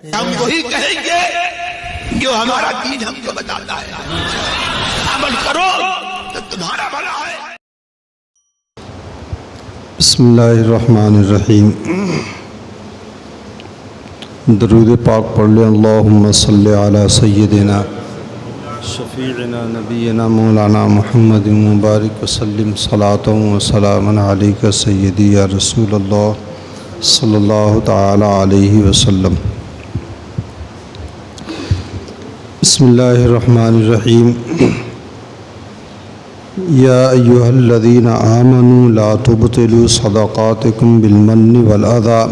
ہم وہی کہیں گے جو ہمارا دین ہم کو بتاتا ہے، عمل کرو تو تمہارا بھلا ہے۔ بسم اللہ الرحمن الرحیم۔ درود پاک پڑھ لیں۔ اللہم صلی علی سیدنا شفیعنا نبینا مولانا محمد مبارک وسلم صلاۃ و سلام علیک سیدی یا رسول اللہ صلی اللہ تعالی علیہ وسلم۔ بسم اللہ الرحمن الرحیم۔ یا ایہا الذین آمنوا لا تبطلوا صدقاتکم بالمن والأذى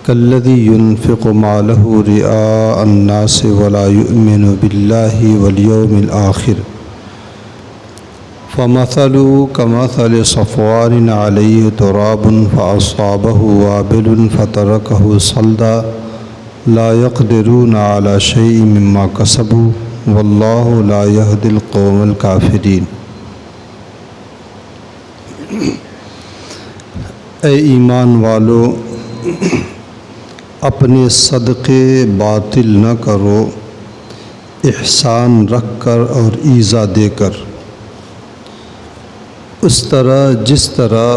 کالذی ينفق مالہ رئاء الناس ولا یؤمن باللہ والیوم الآخر فمثلہ کمثل صفوان علیہ تراب فأصابہ وابل فترکہ صلدا لا يقدرون على شیء مما کسبوا واللہ لا یہدی القوم الکافرین۔ اے ایمان والو، اپنے صدقے باطل نہ کرو، احسان رکھ کر اور ایذا دے کر، اس طرح جس طرح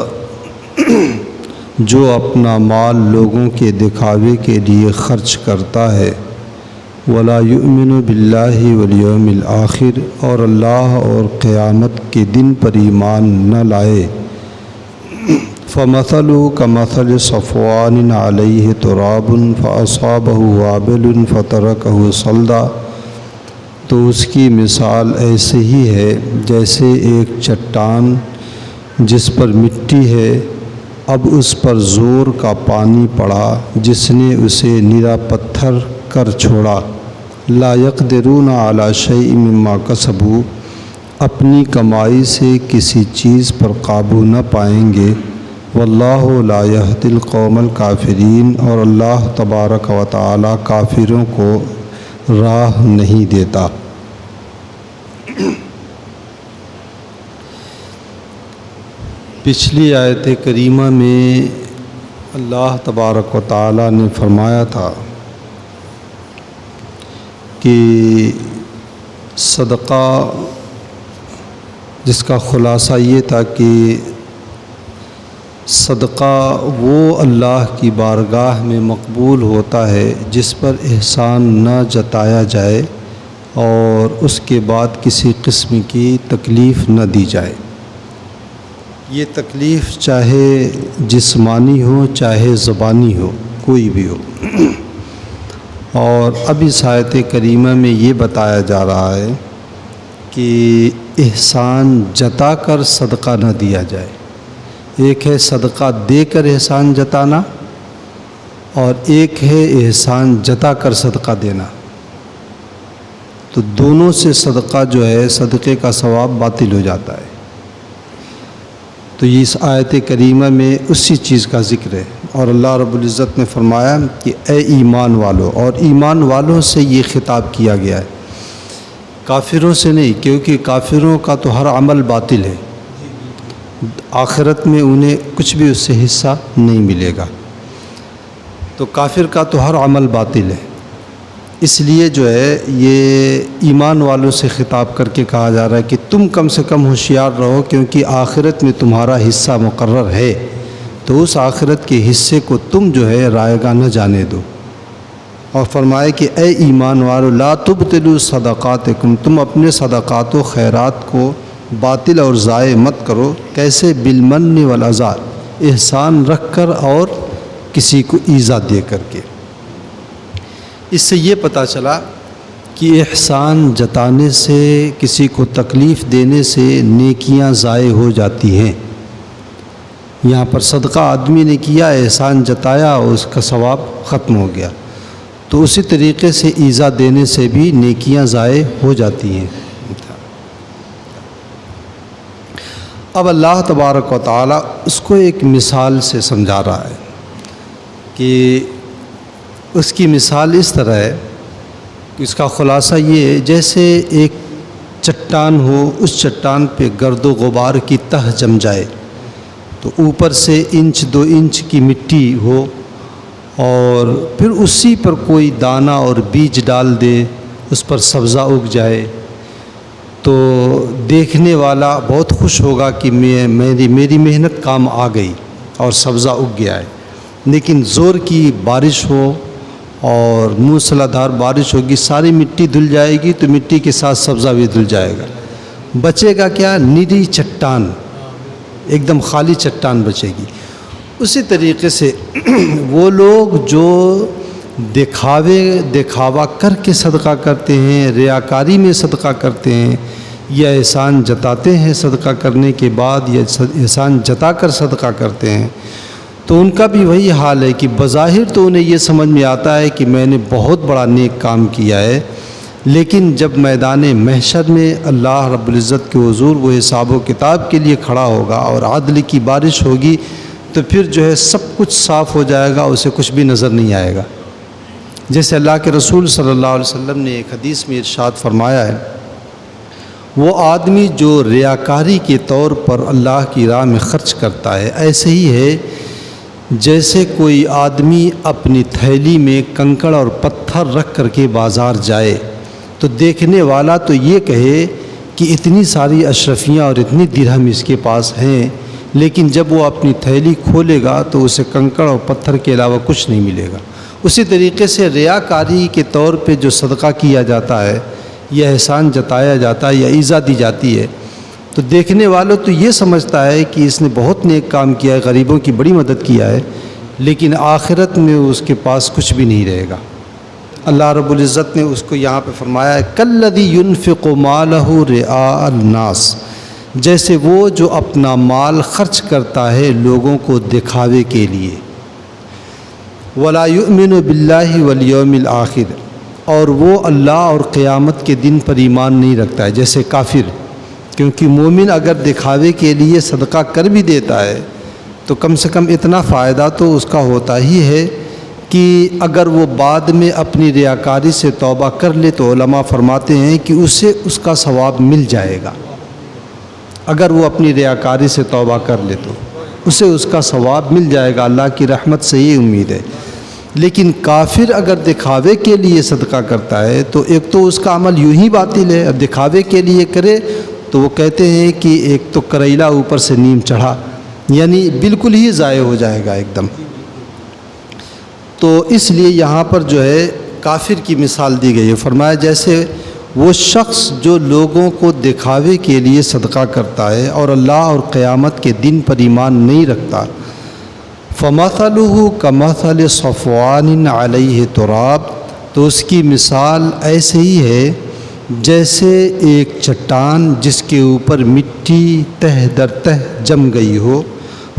جو اپنا مال لوگوں کے دکھاوے کے لیے خرچ کرتا ہے، ولا یؤمن باللہ والیوم الآخر، اور اللہ اور قیامت کے دن پر ایمان نہ لائے، فمثلہ کمثل صفوان علیہ تراب فأصابہ وابل فترکہ صلدا، تو اس کی مثال ایسے ہی ہے جیسے ایک چٹان جس پر مٹی ہے، اب اس پر زور کا پانی پڑا جس نے اسے نرا پتھر کر چھوڑا۔ لا یقدرون علی شیء مما کسبوا، اپنی کمائی سے کسی چیز پر قابو نہ پائیں گے، واللہ لا یہدی القوم الکافرین، اور اللہ تبارک و تعالی کافروں کو راہ نہیں دیتا۔ پچھلی آیت کریمہ میں اللہ تبارک و تعالی نے فرمایا تھا کہ صدقہ، جس کا خلاصہ یہ تھا کہ صدقہ وہ اللہ کی بارگاہ میں مقبول ہوتا ہے جس پر احسان نہ جتایا جائے اور اس کے بعد کسی قسم کی تکلیف نہ دی جائے۔ یہ تکلیف چاہے جسمانی ہو چاہے زبانی ہو، کوئی بھی ہو۔ اور اب اس آیت کریمہ میں یہ بتایا جا رہا ہے کہ احسان جتا کر صدقہ نہ دیا جائے۔ ایک ہے صدقہ دے کر احسان جتانا، اور ایک ہے احسان جتا کر صدقہ دینا، تو دونوں سے صدقہ جو ہے صدقے کا ثواب باطل ہو جاتا ہے۔ تو یہ اس آیت کریمہ میں اسی چیز کا ذکر ہے، اور اللہ رب العزت نے فرمایا کہ اے ایمان والو، اور ایمان والوں سے یہ خطاب کیا گیا ہے، کافروں سے نہیں، کیونکہ کافروں کا تو ہر عمل باطل ہے، آخرت میں انہیں کچھ بھی اس سے حصہ نہیں ملے گا، تو کافر کا تو ہر عمل باطل ہے۔ اس لیے جو ہے یہ ایمان والوں سے خطاب کر کے کہا جا رہا ہے کہ تم کم سے کم ہوشیار رہو، کیونکہ آخرت میں تمہارا حصہ مقرر ہے، تو اس آخرت کے حصے کو تم جو ہے رائے گاہ نہ جانے دو۔ اور فرمائے کہ اے ایمان والو لا تبطلوا صدقاتکم، تم اپنے صدقات و خیرات کو باطل اور ضائع مت کرو۔ کیسے؟ بالمن والاذی، احسان رکھ کر اور کسی کو ایذا دے کر کے۔ اس سے یہ پتہ چلا کہ احسان جتانے سے، کسی کو تکلیف دینے سے نیکیاں ضائع ہو جاتی ہیں۔ یہاں پر صدقہ آدمی نے کیا، احسان جتایا اور اس کا ثواب ختم ہو گیا، تو اسی طریقے سے ایذا دینے سے بھی نیکیاں ضائع ہو جاتی ہیں۔ اب اللہ تبارک و تعالی اس کو ایک مثال سے سمجھا رہا ہے کہ اس کی مثال اس طرح ہے کہ اس کا خلاصہ یہ ہے، جیسے ایک چٹان ہو، اس چٹان پہ گرد و غبار کی تہ جم جائے، تو اوپر سے 1-2 انچ کی مٹی ہو اور پھر اسی پر کوئی دانہ اور بیج ڈال دے، اس پر سبزہ اگ جائے، تو دیکھنے والا بہت خوش ہوگا کہ میری محنت کام آ گئی اور سبزہ اگ گیا ہے۔ لیکن زور کی بارش ہو اور موسلا دھار بارش ہوگی، ساری مٹی دھل جائے گی، تو مٹی کے ساتھ سبزہ بھی دھل جائے گا، بچے گا کیا؟ نیری چٹان، ایک دم خالی چٹان بچے گی۔ اسی طریقے سے وہ لوگ جو دکھاوا کر کے صدقہ کرتے ہیں، ریاکاری میں صدقہ کرتے ہیں، یا احسان جتاتے ہیں صدقہ کرنے کے بعد، یا احسان جتا کر صدقہ کرتے ہیں، تو ان کا بھی وہی حال ہے کہ بظاہر تو انہیں یہ سمجھ میں آتا ہے کہ میں نے بہت بڑا نیک کام کیا ہے، لیکن جب میدان محشر میں اللہ رب العزت کے حضور وہ حساب و کتاب کے لیے کھڑا ہوگا اور عدل کی بارش ہوگی، تو پھر جو ہے سب کچھ صاف ہو جائے گا، اسے کچھ بھی نظر نہیں آئے گا۔ جیسے اللہ کے رسول صلی اللہ علیہ وسلم نے ایک حدیث میں ارشاد فرمایا ہے، وہ آدمی جو ریاکاری کے طور پر اللہ کی راہ میں خرچ کرتا ہے، ایسے ہی ہے جیسے کوئی آدمی اپنی تھیلی میں کنکڑ اور پتھر رکھ کر کے بازار جائے، تو دیکھنے والا تو یہ کہے کہ اتنی ساری اشرفیاں اور اتنی درہم اس کے پاس ہیں، لیکن جب وہ اپنی تھیلی کھولے گا تو اسے کنکڑ اور پتھر کے علاوہ کچھ نہیں ملے گا۔ اسی طریقے سے ریاکاری کے طور پہ جو صدقہ کیا جاتا ہے، یا احسان جتایا جاتا ہے، یا ایذا دی جاتی ہے، تو دیکھنے والوں تو یہ سمجھتا ہے کہ اس نے بہت نیک کام کیا ہے، غریبوں کی بڑی مدد کیا ہے، لیکن آخرت میں اس کے پاس کچھ بھی نہیں رہے گا۔ اللہ رب العزت نے اس کو یہاں پہ فرمایا ہے، کالذی ينفق مالہ رئاء الناس، جیسے وہ جو اپنا مال خرچ کرتا ہے لوگوں کو دکھاوے کے لیے، ولا یؤمن باللہ والیوم الآخر، اور وہ اللہ اور قیامت کے دن پر ایمان نہیں رکھتا ہے، جیسے کافر۔ کیونکہ مومن اگر دکھاوے کے لیے صدقہ کر بھی دیتا ہے تو کم سے کم اتنا فائدہ تو اس کا ہوتا ہی ہے کہ اگر وہ بعد میں اپنی ریاکاری سے توبہ کر لے تو علماء فرماتے ہیں کہ اسے اس کا ثواب مل جائے گا۔ اگر وہ اپنی ریاکاری سے توبہ کر لے تو اسے اس کا ثواب مل جائے گا، اللہ کی رحمت سے یہ امید ہے۔ لیکن کافر اگر دکھاوے کے لیے صدقہ کرتا ہے تو ایک تو اس کا عمل یوں ہی باطل ہے، اب دکھاوے کے لیے کرے تو وہ کہتے ہیں کہ ایک تو کریلا اوپر سے نیم چڑھا، یعنی بالکل ہی ضائع ہو جائے گا ایک دم۔ تو اس لیے یہاں پر جو ہے کافر کی مثال دی گئی ہے، فرمایا جیسے وہ شخص جو لوگوں کو دکھاوے کے لیے صدقہ کرتا ہے اور اللہ اور قیامت کے دن پر ایمان نہیں رکھتا، فَمَثَلُهُ كَمَثَلِ صَفْوَانٍ عَلَيْهِ تُرَابٌ، تو اس کی مثال ایسے ہی ہے جیسے ایک چٹان جس کے اوپر مٹی تہ در تہ جم گئی ہو،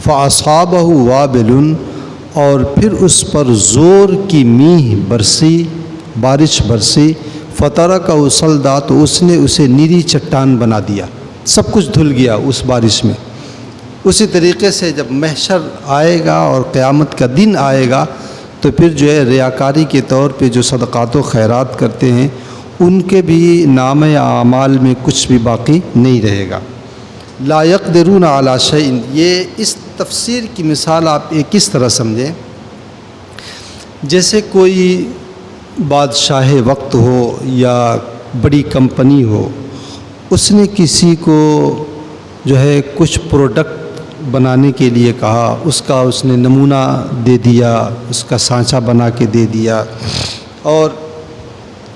فَأَصَابَهُ وَابِلٌ، اور پھر اس پر زور کی میہ برسی، بارش برسی، فَتَرَكَهُ صَلْدًا، تو اس نے اسے نیری چٹان بنا دیا، سب کچھ دھل گیا اس بارش میں۔ اسی طریقے سے جب محشر آئے گا اور قیامت کا دن آئے گا تو پھر جو ہے ریاکاری کے طور پہ جو صدقات و خیرات کرتے ہیں ان کے بھی نام اعمال میں کچھ بھی باقی نہیں رہے گا۔ لا یقدرون علی شیء، یہ اس تفسیر کی مثال آپ ایک کس طرح سمجھیں، جیسے کوئی بادشاہ وقت ہو یا بڑی کمپنی ہو، اس نے کسی کو جو ہے کچھ پروڈکٹ بنانے کے لیے کہا، اس نے نمونہ دے دیا، اس کا سانچہ بنا کے دے دیا اور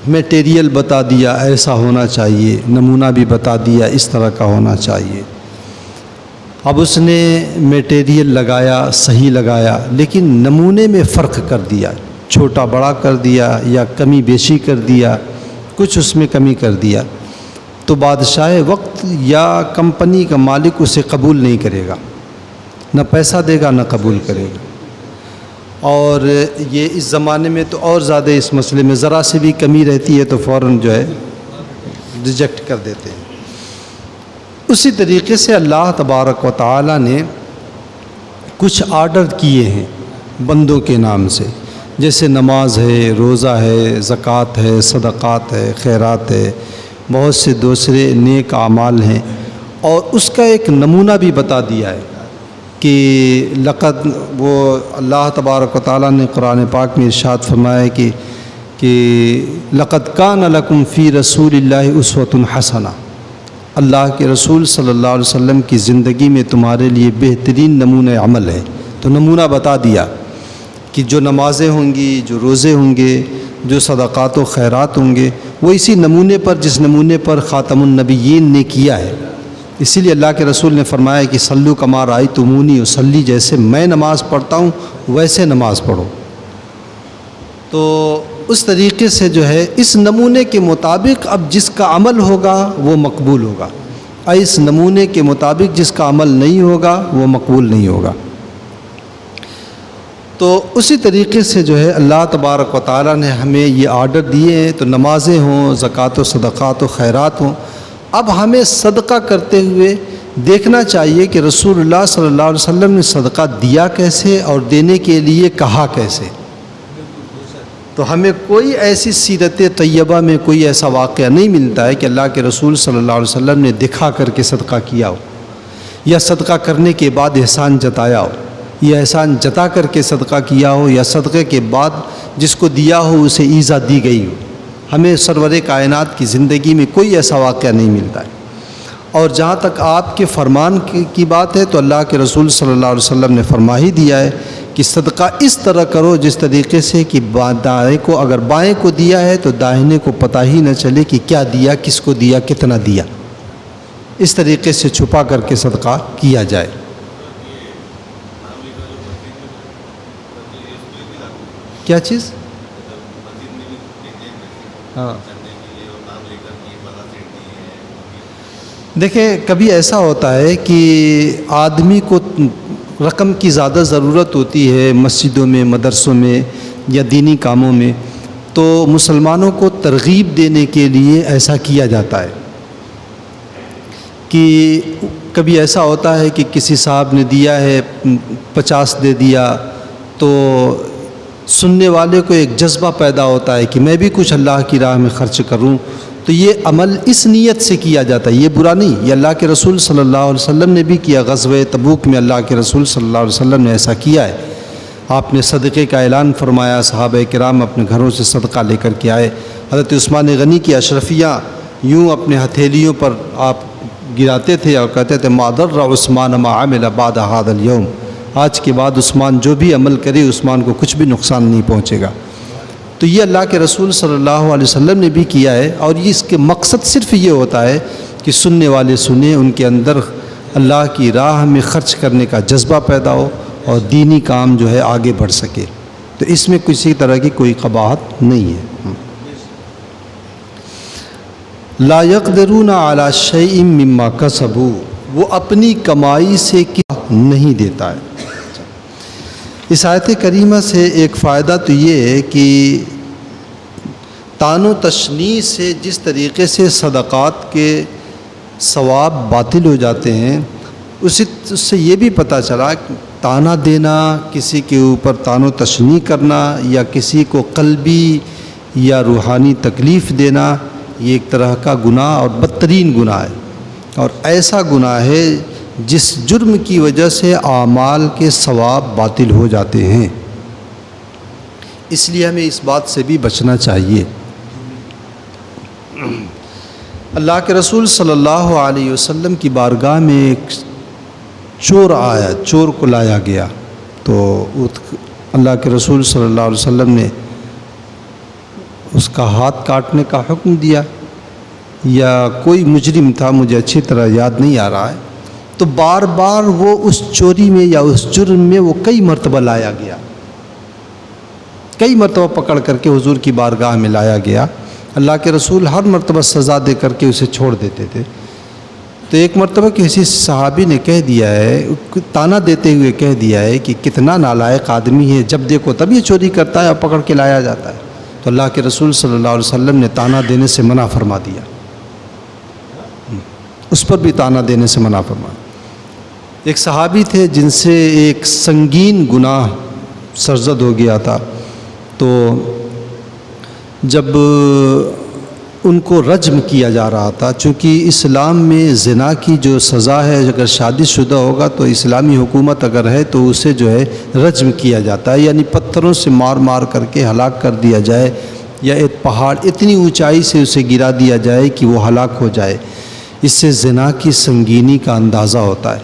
میٹیریل بتا دیا ایسا ہونا چاہیے، نمونہ بھی بتا دیا اس طرح کا ہونا چاہیے۔ اب اس نے میٹیریل لگایا، صحیح لگایا، لیکن نمونے میں فرق کر دیا، چھوٹا بڑا کر دیا یا کمی بیشی کر دیا، کچھ اس میں کمی کر دیا، تو بادشاہ وقت یا کمپنی کا مالک اسے قبول نہیں کرے گا، نہ پیسہ دے گا نہ قبول کرے گا۔ اور یہ اس زمانے میں تو اور زیادہ اس مسئلے میں ذرا سے بھی کمی رہتی ہے تو فوراً جو ہے ریجیکٹ کر دیتے ہیں۔ اسی طریقے سے اللہ تبارک و تعالی نے کچھ آرڈر کیے ہیں بندوں کے نام سے، جیسے نماز ہے، روزہ ہے، زکوٰۃ ہے، صدقات ہے، خیرات ہے، بہت سے دوسرے نیک اعمال ہیں، اور اس کا ایک نمونہ بھی بتا دیا ہے کہ لقد وہ اللہ تبارک و تعالیٰ نے قرآن پاک میں ارشاد فرمایا ہے کہ لقد کان لکم فی رسول اللہ اسوۃ حسنہ، اللہ کے رسول صلی اللہ علیہ وسلم کی زندگی میں تمہارے لیے بہترین نمونہ عمل ہے۔ تو نمونہ بتا دیا کہ جو نمازیں ہوں گی، جو روزے ہوں گے، جو صدقات و خیرات ہوں گے، وہ اسی نمونے پر، جس نمونے پر خاتم النبیین نے کیا ہے۔ اسی لیے اللہ کے رسول نے فرمایا کہ صلو کما رأیتمونی اصلی، جیسے میں نماز پڑھتا ہوں ویسے نماز پڑھو۔ تو اس طریقے سے جو ہے اس نمونے کے مطابق اب جس کا عمل ہوگا وہ مقبول ہوگا، اور اس نمونے کے مطابق جس کا عمل نہیں ہوگا وہ مقبول نہیں ہوگا۔ تو اسی طریقے سے جو ہے اللہ تبارک و تعالیٰ نے ہمیں یہ آرڈر دیے ہیں، تو نمازیں ہوں، زکوٰۃ و صدقات و خیرات ہوں۔ اب ہمیں صدقہ کرتے ہوئے دیکھنا چاہیے کہ رسول اللہ صلی اللہ علیہ وسلم نے صدقہ دیا کیسے اور دینے کے لیے کہا کیسے۔ تو ہمیں کوئی ایسی سیرت طیبہ میں کوئی ایسا واقعہ نہیں ملتا ہے کہ اللہ کے رسول صلی اللہ علیہ وسلم نے دکھا کر کے صدقہ کیا ہو، یا صدقہ کرنے کے بعد احسان جتایا ہو، یا احسان جتا کر کے صدقہ کیا ہو، یا صدقے کے بعد جس کو دیا ہو اسے ایزا دی گئی ہو۔ ہمیں سرور کائنات کی زندگی میں کوئی ایسا واقعہ نہیں ملتا ہے۔ اور جہاں تک آپ کے فرمان کی بات ہے تو اللہ کے رسول صلی اللہ علیہ وسلم نے فرما ہی دیا ہے کہ صدقہ اس طرح کرو جس طریقے سے کہ دائیں کو اگر بائیں کو دیا ہے تو داہنے کو پتہ ہی نہ چلے کہ کیا دیا، کس کو دیا، کتنا دیا۔ اس طریقے سے چھپا کر کے صدقہ کیا جائے۔ کیا چیز؟ ہاں دیکھیں، کبھی ایسا ہوتا ہے کہ آدمی کو رقم کی زیادہ ضرورت ہوتی ہے مسجدوں میں، مدرسوں میں یا دینی کاموں میں، تو مسلمانوں کو ترغیب دینے کے لیے ایسا کیا جاتا ہے کہ کبھی ایسا ہوتا ہے کہ کسی صاحب نے دیا ہے 50 دے دیا، تو سننے والے کو ایک جذبہ پیدا ہوتا ہے کہ میں بھی کچھ اللہ کی راہ میں خرچ کروں۔ تو یہ عمل اس نیت سے کیا جاتا ہے، یہ برا نہیں، یہ اللہ کے رسول صلی اللہ علیہ وسلم نے بھی کیا۔ غزوہ تبوک میں اللہ کے رسول صلی اللہ علیہ وسلم نے ایسا کیا ہے، آپ نے صدقے کا اعلان فرمایا، صحابہ کرام اپنے گھروں سے صدقہ لے کر کے آئے۔ حضرت عثمان غنی کی اشرفیہ یوں اپنے ہتھیلیوں پر آپ گراتے تھے اور کہتے تھے ما ضر عثمان ما عمل بعد هذا اليوم، آج کے بعد عثمان جو بھی عمل کرے عثمان کو کچھ بھی نقصان نہیں پہنچے گا۔ تو یہ اللہ کے رسول صلی اللہ علیہ وسلم نے بھی کیا ہے، اور یہ اس کے مقصد صرف یہ ہوتا ہے کہ سننے والے سنیں، ان کے اندر اللہ کی راہ میں خرچ کرنے کا جذبہ پیدا ہو اور دینی کام جو ہے آگے بڑھ سکے۔ تو اس میں کسی طرح کی کوئی قباحت نہیں ہے۔ لا يقدرون على شيء مما كسبوا، وہ اپنی کمائی سے کیا نہیں دیتا ہے۔ اس آیت کریمہ سے ایک فائدہ تو یہ ہے کہ تان و تشنیع سے جس طریقے سے صدقات کے ثواب باطل ہو جاتے ہیں، اس سے یہ بھی پتہ چلا کہ تانا دینا، کسی کے اوپر تان و تشنیع کرنا، یا کسی کو قلبی یا روحانی تکلیف دینا، یہ ایک طرح کا گناہ اور بدترین گناہ ہے، اور ایسا گناہ ہے جس جرم کی وجہ سے اعمال کے ثواب باطل ہو جاتے ہیں۔ اس لیے ہمیں اس بات سے بھی بچنا چاہیے۔ اللہ کے رسول صلی اللہ علیہ وسلم کی بارگاہ میں ایک چور آیا، چور کو لایا گیا، تو اللہ کے رسول صلی اللہ علیہ وسلم نے اس کا ہاتھ کاٹنے کا حکم دیا، یا کوئی مجرم تھا، مجھے اچھی طرح یاد نہیں آ رہا ہے، تو بار بار وہ اس چوری میں یا اس جرم میں وہ کئی مرتبہ لایا گیا، کئی مرتبہ پکڑ کر کے حضور کی بارگاہ میں لایا گیا۔ اللہ کے رسول ہر مرتبہ سزا دے کر کے اسے چھوڑ دیتے تھے۔ تو ایک مرتبہ کسی صحابی نے کہہ دیا ہے، تانا دیتے ہوئے کہہ دیا ہے کہ کتنا نالائق آدمی ہے، جب دیکھو تب یہ چوری کرتا ہے اور پکڑ کے لایا جاتا ہے۔ تو اللہ کے رسول صلی اللہ علیہ وسلم نے تانا دینے سے منع فرما دیا، اس پر بھی تانا دینے سے منع فرما۔ ایک صحابی تھے جن سے ایک سنگین گناہ سرزد ہو گیا تھا، تو جب ان کو رجم کیا جا رہا تھا، چونکہ اسلام میں زنا کی جو سزا ہے، اگر شادی شدہ ہوگا تو اسلامی حکومت اگر ہے تو اسے جو ہے رجم کیا جاتا ہے، یعنی پتھروں سے مار مار کر کے ہلاک کر دیا جائے، یا ایک پہاڑ اتنی اونچائی سے اسے گرا دیا جائے کہ وہ ہلاک ہو جائے۔ اس سے زنا کی سنگینی کا اندازہ ہوتا ہے،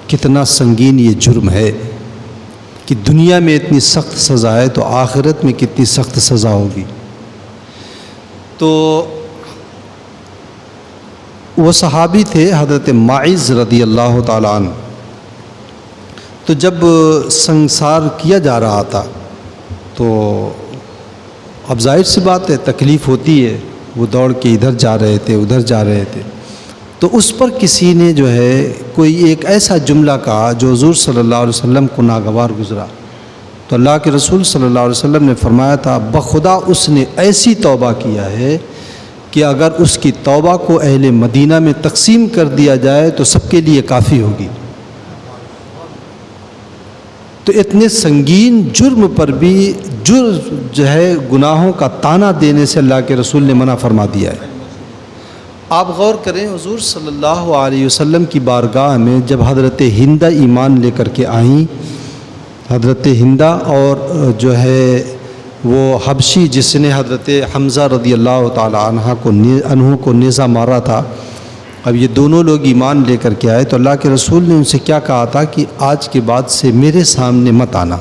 کتنا سنگین یہ جرم ہے، کہ دنیا میں اتنی سخت سزا ہے تو آخرت میں کتنی سخت سزا ہوگی۔ تو وہ صحابی تھے حضرت معاذ رضی اللہ تعالیٰ عنہ۔ تو جب سنسار کیا جا رہا تھا تو اب ظاہر سی بات ہے تکلیف ہوتی ہے، وہ دوڑ کے ادھر جا رہے تھے ادھر جا رہے تھے، تو اس پر کسی نے جو ہے کوئی ایک ایسا جملہ کہا جو حضور صلی اللہ علیہ وسلم کو ناگوار گزرا۔ تو اللہ کے رسول صلی اللہ علیہ وسلم نے فرمایا تھا بخدا اس نے ایسی توبہ کیا ہے کہ اگر اس کی توبہ کو اہل مدینہ میں تقسیم کر دیا جائے تو سب کے لیے کافی ہوگی۔ تو اتنے سنگین جرم پر بھی جو ہے گناہوں کا تانا دینے سے اللہ کے رسول نے منع فرما دیا ہے۔ آپ غور کریں، حضور صلی اللہ علیہ وسلم کی بارگاہ میں جب حضرت ہندہ ایمان لے کر کے آئیں، حضرت ہندہ اور جو ہے وہ حبشی جس نے حضرت حمزہ رضی اللہ تعالی عنہ کو نیزہ مارا تھا، اب یہ دونوں لوگ ایمان لے کر کے آئے تو اللہ کے رسول نے ان سے کیا کہا تھا کہ آج کے بعد سے میرے سامنے مت آنا۔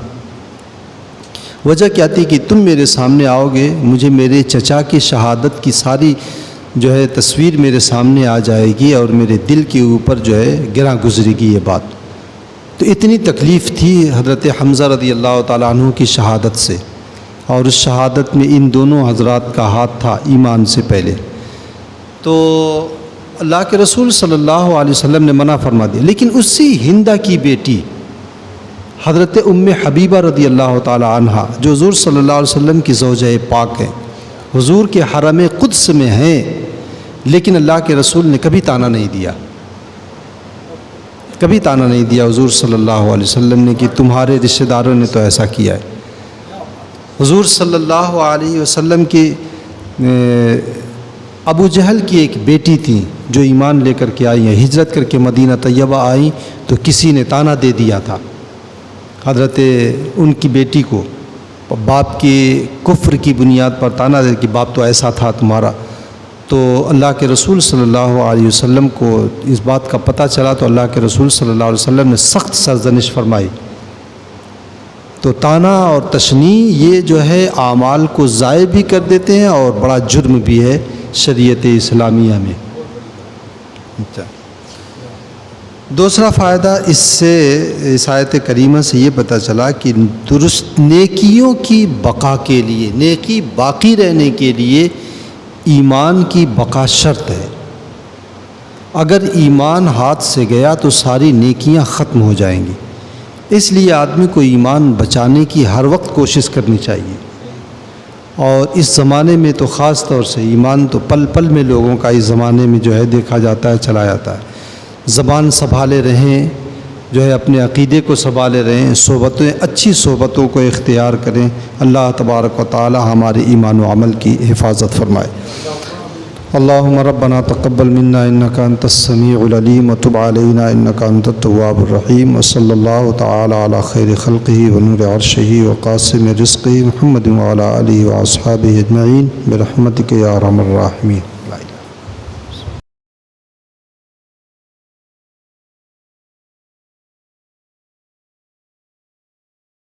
وجہ کیا تھی کہ تم میرے سامنے آؤ گے، مجھے میرے چچا کی شہادت کی ساری جو ہے تصویر میرے سامنے آ جائے گی اور میرے دل کے اوپر جو ہے گراں گزرے گی یہ بات۔ تو اتنی تکلیف تھی حضرت حمزہ رضی اللہ تعالیٰ عنہ کی شہادت سے، اور اس شہادت میں ان دونوں حضرات کا ہاتھ تھا ایمان سے پہلے۔ تو اللہ کے رسول صلی اللہ علیہ وسلم نے منع فرما دیا، لیکن اسی ہندہ کی بیٹی حضرت حبیبہ رضی اللہ تعالیٰ عنہ جو حضور صلی اللہ علیہ وسلم کی زوجہ پاک ہیں، حضور کے حرم قدس میں ہیں، لیکن اللہ کے رسول نے کبھی تانا نہیں دیا، کبھی تانا نہیں دیا حضور صلی اللہ علیہ وسلم نے کہ تمہارے رشتہ داروں نے تو ایسا کیا ہے۔ حضور صلی اللہ علیہ وسلم کے ابو جہل کی ایک بیٹی تھی جو ایمان لے کر کے آئی ہیں، ہجرت کر کے مدینہ طیبہ آئیں تو کسی نے تانا دے دیا تھا حضرت ان کی بیٹی کو، باپ کی کفر کی بنیاد پر تانا دے کہ باپ تو ایسا تھا تمہارا۔ تو اللہ کے رسول صلی اللہ علیہ وسلم کو اس بات کا پتہ چلا تو اللہ کے رسول صلی اللہ علیہ وسلم نے سخت سرزنش فرمائی۔ تو تانا اور تشنیع یہ جو ہے اعمال کو ضائع بھی کر دیتے ہیں اور بڑا جرم بھی ہے شریعت اسلامیہ میں۔ دوسرا فائدہ اس سے اس آیت کریمہ سے یہ پتہ چلا کہ درست نیکیوں کی بقا کے لیے، نیکی باقی رہنے کے لیے ایمان کی بقا شرط ہے۔ اگر ایمان ہاتھ سے گیا تو ساری نیکیاں ختم ہو جائیں گی، اس لیے آدمی کو ایمان بچانے کی ہر وقت کوشش کرنی چاہیے۔ اور اس زمانے میں تو خاص طور سے ایمان تو پل پل میں لوگوں کا اس زمانے میں جو ہے دیکھا جاتا ہے، چلا جاتا ہے۔ زبان سنبھالے رہیں، جو ہے اپنے عقیدے کو سنبھالے رہیں، صحبتیں اچھی صحبتوں کو اختیار کریں۔ اللہ تبارک و تعالی ہمارے ایمان و عمل کی حفاظت فرمائے۔ اللہم ربنا تقبل منا انکا انت السمیع العلیم وتب علینا انکا انت التواب الرحیم، وصلی اللہ تعالی علی خیر خلقہ ونور عرشہ وقاسم رزقہ محمد وعلی آلہ واصحابہ اجمعین برحمتک یا ارحم الراحمین۔